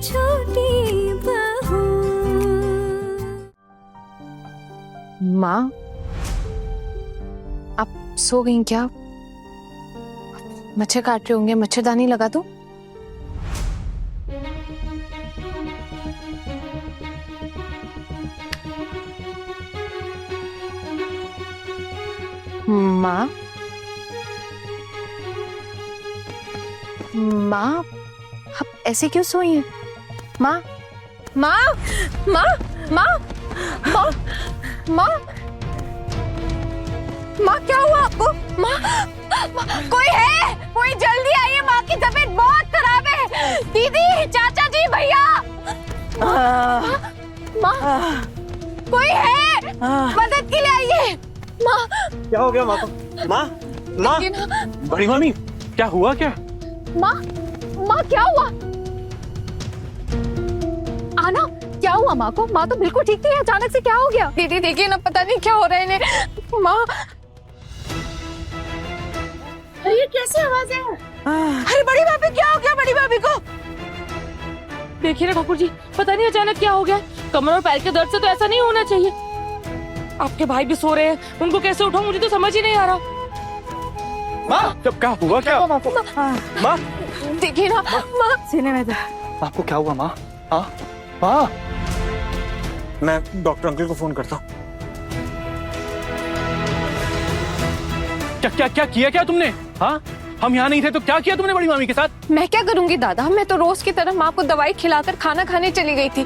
छोटी बहू। माँ, आप सो गई क्या? मच्छर काट रहे होंगे, मच्छरदानी लगा दो। माँ, माँ, आप ऐसे क्यों सोई हैं? माँ, माँ, माँ, माँ, माँ, माँ, माँ, क्या हुआ आपको? माँ, कोई है? कोई जल्दी आइए, माँ की तबीयत बहुत खराब है। दीदी, चाचा जी, भैया। माँ, कोई है? मदद के लिए आइए। माँ, क्या हो गया माँ को? माँ, माँ, बड़ी मामी, क्या हुआ क्या? माँ, माँ, क्या हुआ? आना, क्या हुआ माँ को? माँ तो बिल्कुल ठीक थी, अचानक से क्या हो गया? दीदी देखिए ना, पता नहीं क्या हो रहा है इन्हें। माँ, अरे ये कैसी आवाज है? अरे बड़ी भाभी, क्या हो गया बड़ी भाभी को? देखिए ना ठाकुर जी, पता नहीं अचानक क्या हो गया। कमर और पैर के दर्द से तो ऐसा नहीं होना चाहिए। आपके भाई भी सो रहे हैं, उनको कैसे उठाऊं मुझे तो समझ ही नहीं आ रहा। माँ, जब क्या हुआ क्या? माँ, देखिए ना माँ, सीने में था। आपको क्या हुआ माँ? हाँ, माँ, मैं डॉक्टर अंकल को फोन करता हूँ। क्या क्या क्या किया क्या तुमने? हाँ, हम यहाँ नहीं थे तो क्या किया तुमने बड़ी मामी के साथ? मैं क्या करूंगी दादा, मैं तो रोज की तरह माँ को दवाई खिलाकर खाना खाने चली गई थी।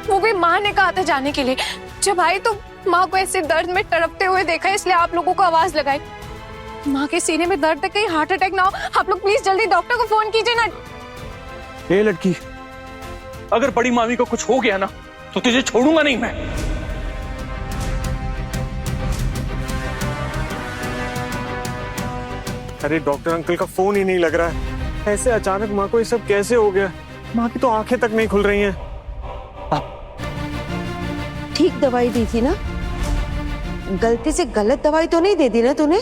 वो भी माँ ने कहा था जाने के लिए। जब आई तो माँ को ऐसे दर्द में तड़पते हुए देखा, इसलिए आप लोगों को आवाज लगाई। माँ के सीने में दर्द है, कहीं हार्ट अटैक ना हो। आप लोग प्लीज जल्दी डॉक्टर को फोन कीजिए ना। ए लड़की, अगर बड़ी मामी को कुछ हो गया ना तो तुझे छोड़ूंगा नहीं मैं। अरे डॉक्टर अंकल का फोन ही नहीं लग रहा है। ऐसे अचानक माँ को ये सब कैसे हो गया? माँ की तो आंखें तक नहीं खुल रही हैं। ठीक दवाई दी थी ना? गलती से गलत दवाई तो नहीं दे दी ना तूने?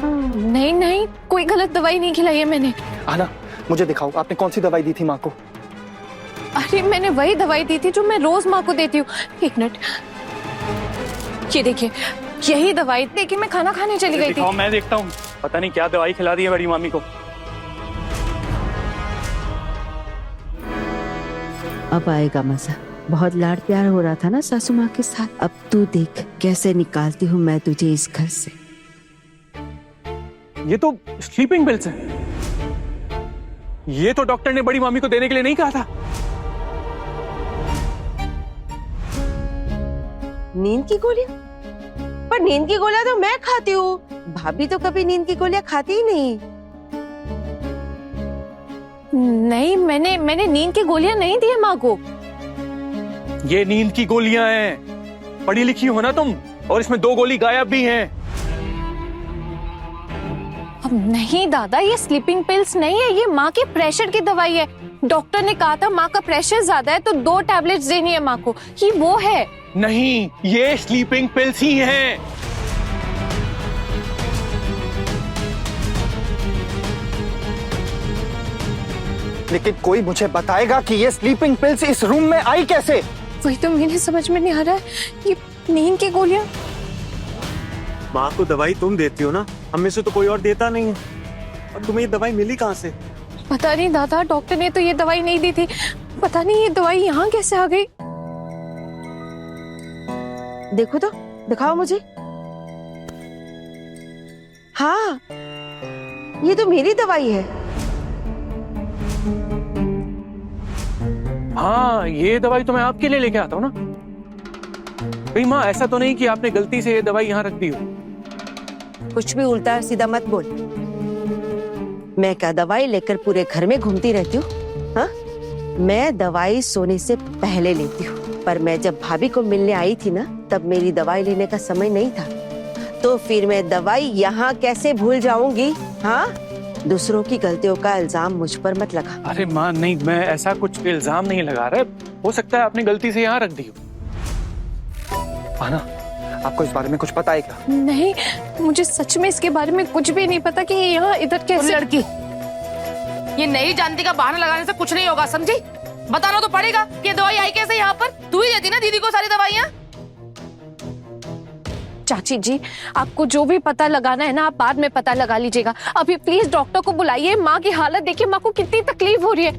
नहीं नहीं, कोई गलत दवाई नहीं खिलाई है मैंने। आना, मुझे दिखाओ आपने कौन सी दवाई दी थी माँ को? अरे मैंने वही दवाई दी थी जो मैं रोज माँ को देती हूँ। एक मिनट, ये देखिए, यही दवाई देखिए, मैं खाना खाने चली गई थी। दिखाओ, मैं देखता हूँ। पता नहीं क्या दवाई खिला दी है बड़ी मामी को। अब आएगा मजा। बहुत लाड प्यार हो रहा था ना सासू माँ के साथ। अब तू देख कैसे निकालती हूँ मैं तुझे इस घर से। ये तो स्लीपिंग पिल्स है। ये तो डॉक्टर ने बड़ी मामी को देने के लिए नहीं कहा था। नींद की गोलियां? पर नींद की गोलियां तो मैं खाती हूँ। भाभी तो कभी नींद की गोलियां खाती ही नहीं। नहीं, मैंने नींद की गोलियां नहीं दी है माँ को। ये नींद की गोलियां हैं। पढ़ी लिखी हो ना तुम, और इसमें 2 गोली गायब भी हैं। अब नहीं दादा, ये स्लीपिंग पिल्स नहीं है, ये माँ के प्रेशर की दवाई है। डॉक्टर ने कहा था माँ का प्रेशर ज्यादा है तो 2 टैबलेट्स देनी है माँ को। ये वो है। नहीं, ये स्लीपिंग पिल्स ही हैं। लेकिन कोई मुझे बताएगा कि ये स्लीपिंग पिल्स इस रूम में आई कैसे? वही तो मुझे समझ में नहीं आ रहा है। ये नींद की गोलियां। माँ को दवाई तुम देती हो ना, हम में से तो कोई और देता नहीं है। और तुम्हें ये दवाई मिली कहाँ से? पता नहीं दादा, डॉक्टर ने तो ये दवाई नहीं दी थी। पता नहीं ये दवाई यहाँ कैसे आ गई। देखो तो, दिखाओ मुझे। हाँ, ये तो मेरी दवाई है। हाँ, ये दवाई तो मैं आपके लिए लेके आता हूँ ना। कहीं माँ ऐसा तो नहीं कि आपने गलती से ये दवाई यहाँ रख दी हो? कुछ भी उल्टा सीधा मत बोल। मैं क्या दवाई लेकर पूरे घर में घूमती रहती हूँ? हाँ, मैं दवाई सोने से पहले लेती हूँ। पर मैं जब भाभी को मिलने आई थी ना, तब मेरी दवाई लेने का समय नहीं था। तो फिर मैं दवाई यहाँ कैसे भूल जाऊंगी? हाँ, दूसरों की गलतियों का इल्जाम मुझ पर मत लगा। अरे माँ नहीं, मैं ऐसा कुछ इल्जाम नहीं लगा रहा। हो सकता है आपने गलती से यहाँ रख दी हो। आना, आपको इस बारे में कुछ पता है क्या? नहीं, मुझे सच में इसके बारे में कुछ भी नहीं पता कि ये यहाँ इधर कैसे। लड़की, ये नहीं जानती का बहाना लगाने से कुछ नहीं होगा, समझी? बताना तो पड़ेगा कि दवाई आई कैसे यहाँ पर। तू ही देती ना दीदी को सारी दवाइयाँ। चाची जी, आपको जो भी पता लगाना है ना, आप बाद में पता लगा लीजिएगा। अभी प्लीज डॉक्टर को बुलाइए। माँ की हालत देखिए, माँ को कितनी तकलीफ हो रही है।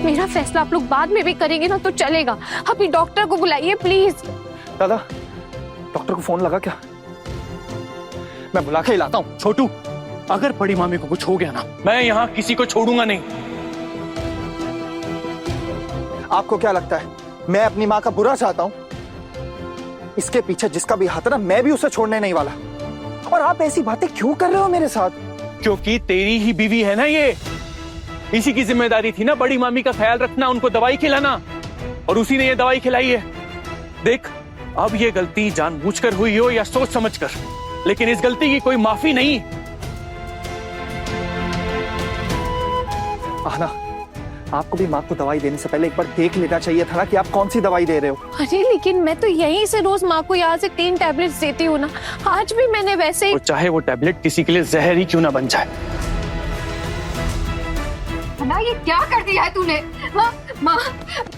मेरा फैसला आप लोग बाद में भी करेंगे ना तो चलेगा। अभी डॉक्टर को बुलाइए प्लीज। दादा, डॉक्टर को फोन लगा क्या? मैं बुला के लाता हूँ। छोटू, अगर बड़ी मामी को कुछ हो गया ना, मैं यहाँ किसी को छोड़ूंगा नहीं। आपको क्या लगता है मैं अपनी माँ का बुरा चाहता हूँ? इसके पीछे जिसका भी हाथ है ना, मैं भी उसे छोड़ने नहीं वाला। और आप ऐसी बातें क्यों कर रहे हो मेरे साथ? क्योंकि तेरी ही बीवी है ना ये, इसी की जिम्मेदारी थी ना बड़ी मामी का ख्याल रखना, उनको दवाई खिलाना, और उसी ने ये दवाई खिलाई है। देख, अब ये गलती जानबूझकर हुई हो या सोच समझकर, लेकिन इस गलती की कोई माफी नहीं। आहना, आपको भी माँ को दवाई देने से पहले एक बार देख लेना चाहिए था ना कि आप कौन सी दवाई दे रहे हो। अरे लेकिन मैं तो यहीं से रोज माँ को यहाँ से 3 टैबलेट्स देती हूँ ना। आज भी मैंने वैसे ही। और चाहे वो टैबलेट किसी के लिए जहर ही क्यों ना बन जाए। ना, ये क्या कर दिया है तूने? माँ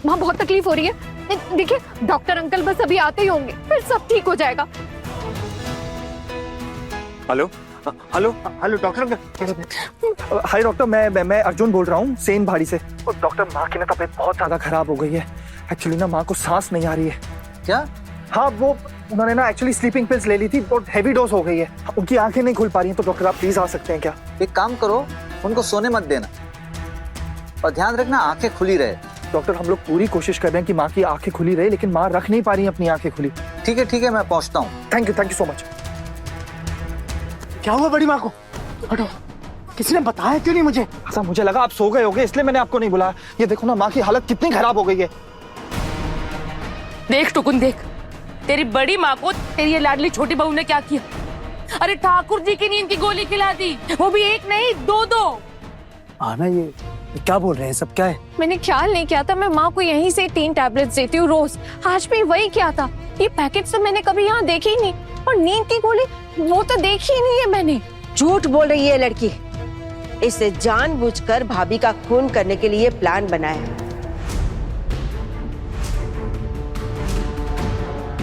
बहुत तकलीफ हो रही है। देखिए डॉक्टर अंकल बस अभी आते ही होंगे, फिर सब ठीक हो जाएगा। Hello hello hello doctor. हाय डॉक्टर, मैं अर्जुन बोल रहा हूँ सेन भाड़ी से। डॉक्टर, माँ की ना तबीयत बहुत ज्यादा खराब हो गई है। एक्चुअली ना माँ को सांस नहीं आ रही है। क्या? हाँ, वो उन्होंने ना एक्चुअली स्लीपिंग पिल्स ले ली थी, बहुत हैवी डोज हो गई है। उनकी आंखें नहीं खुल पा रही हैं, तो डॉक्टर आप प्लीज आ सकते हैं क्या? एक काम करो, उनको सोने मत देना और ध्यान रखना आंखें खुली रहे। डॉक्टर, हम लोग पूरी कोशिश कर रहे हैं कि माँ की आंखें खुली रहे, लेकिन माँ रख नहीं पा रही अपनी आंखें खुली। ठीक है, मैं पहुंचता हूँ। Thank you so much. क्या हुआ बड़ी माँ को? हटो, किसी ने बताया क्यों नहीं मुझे? अच्छा, मुझे लगा आप सो गए होगे, इसलिए मैंने आपको नहीं बुलाया। ये देखो ना, माँ की हालत कितनी खराब हो गई है। देख टुकुन, देख तेरी बड़ी माँ को तेरी ये लाडली छोटी बहू ने क्या किया। अरे ठाकुर जी की नींद की गोली खिला दी, वो भी एक नहीं 2-2। आना, ये क्या बोल रहे हैं सब? क्या है? मैंने ख्याल नहीं किया था, मैं माँ को यहीं से 3 टैबलेट्स देती हूँ रोज। आज भी वही किया था। ये पैकेट तो मैंने कभी यहाँ देखी ही नहीं, और नींद की गोली वो तो देखी ही नहीं है मैंने। झूठ बोल रही है लड़की। इसे जानबूझकर भाभी का खून करने के लिए प्लान बनाया।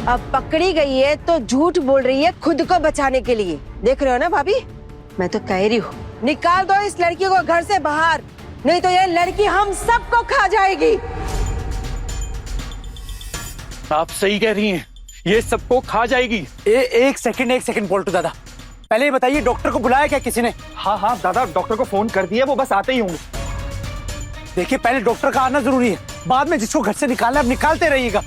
अब पकड़ी गई है तो झूठ बोल रही है खुद को बचाने के लिए। देख रहे हो ना भाभी, मैं तो कह रही हूँ निकाल दो इस लड़की को घर से बाहर, नहीं तो ये लड़की हम सबको खा जाएगी। आप सही कह रही हैं, ये सबको खा जाएगी। एक सेकंड पोल्टू दादा, पहले ये बताइए डॉक्टर को बुलाया क्या किसी ने? हाँ दादा, डॉक्टर को फोन कर दिया, वो बस आते ही होंगे। देखिए, पहले डॉक्टर का आना जरूरी है, बाद में जिसको घर से निकालना है अब निकालते रहिएगा।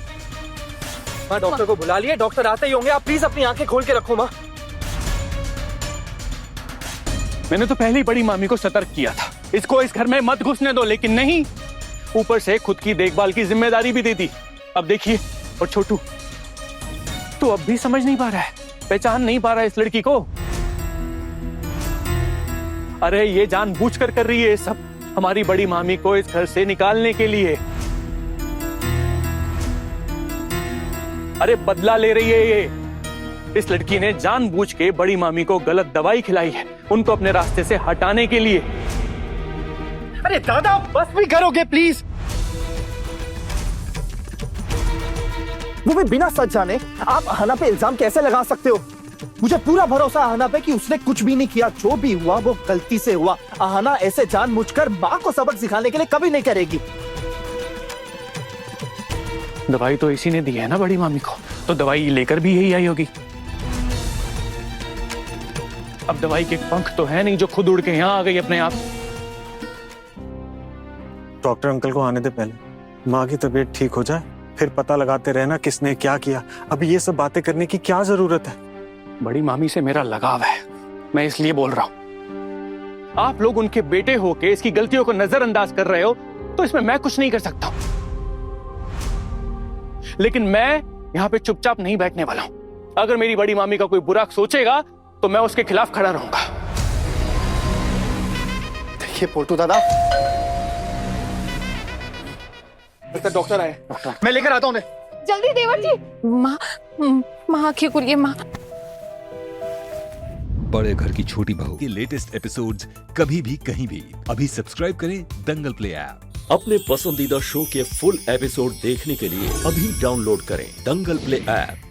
माँ, डॉक्टर को बुला लिए, डॉक्टर आते ही होंगे। आप प्लीज अपनी आंखें खोल के रखो माँ। मैंने तो पहले ही बड़ी मामी को सतर्क किया था, इसको इस घर में मत घुसने दो, लेकिन नहीं, ऊपर से खुद की देखभाल की जिम्मेदारी भी दे दी। अब देखिए, और छोटू तो अब भी समझ नहीं पा रहा है, पहचान नहीं पा रहा है इस लड़की को। अरे ये जानबूझकर कर रही है सब, हमारी बड़ी मामी को इस घर से निकालने के लिए। अरे बदला ले रही है ये। इस लड़की ने जानबूझ के बड़ी मामी को गलत दवाई खिलाई है, उनको अपने रास्ते से हटाने के लिए। अरे दादा, बस भी करोगे प्लीज? वो भी बिना सच जाने आप आहना पे इल्जाम कैसे लगा सकते हो? मुझे पूरा भरोसा आहना पे कि उसने कुछ भी नहीं किया, जो भी हुआ वो गलती से हुआ। आहना ऐसे जानबूझकर माँ को सबक सिखाने के लिए कभी नहीं करेगी। दवाई तो इसी ने दी है ना बड़ी मामी को, तो दवाई लेकर भी यही आई होगी। अब दवाई के पंख तो है नहीं जो खुद उड़ के यहाँ आ गई अपने आप। डॉक्टर अंकल को आने दे, पहले माँ की तबीयत ठीक हो जाए, फिर पता लगाते रहना किसने क्या किया। अभी ये सब बातें करने की क्या जरूरत है? बड़ी मामी से मेरा लगाव है, मैं इसलिए बोल रहा हूं। आप लोग उनके बेटे होके इसकी गलतियों को नजरअंदाज कर रहे हो, तो इसमें मैं कुछ नहीं कर सकता। लेकिन मैं यहां पे चुपचाप नहीं बैठने वाला हूं। अगर मेरी बड़ी मामी का कोई बुरा सोचेगा तो मैं उसके खिलाफ खड़ा रहूंगा। देखिए पोल्टू दादा, डॉक्टर आए, मैं लेकर आता हूँ उन्हें। जल्दी देवर जी। माँ आंखें खुलिए माँ। बड़े घर की छोटी बहू के लेटेस्ट एपिसोड्स कभी भी कहीं भी अभी सब्सक्राइब करें दंगल प्ले ऐप। अपने पसंदीदा शो के फुल एपिसोड देखने के लिए अभी डाउनलोड करें दंगल प्ले ऐप।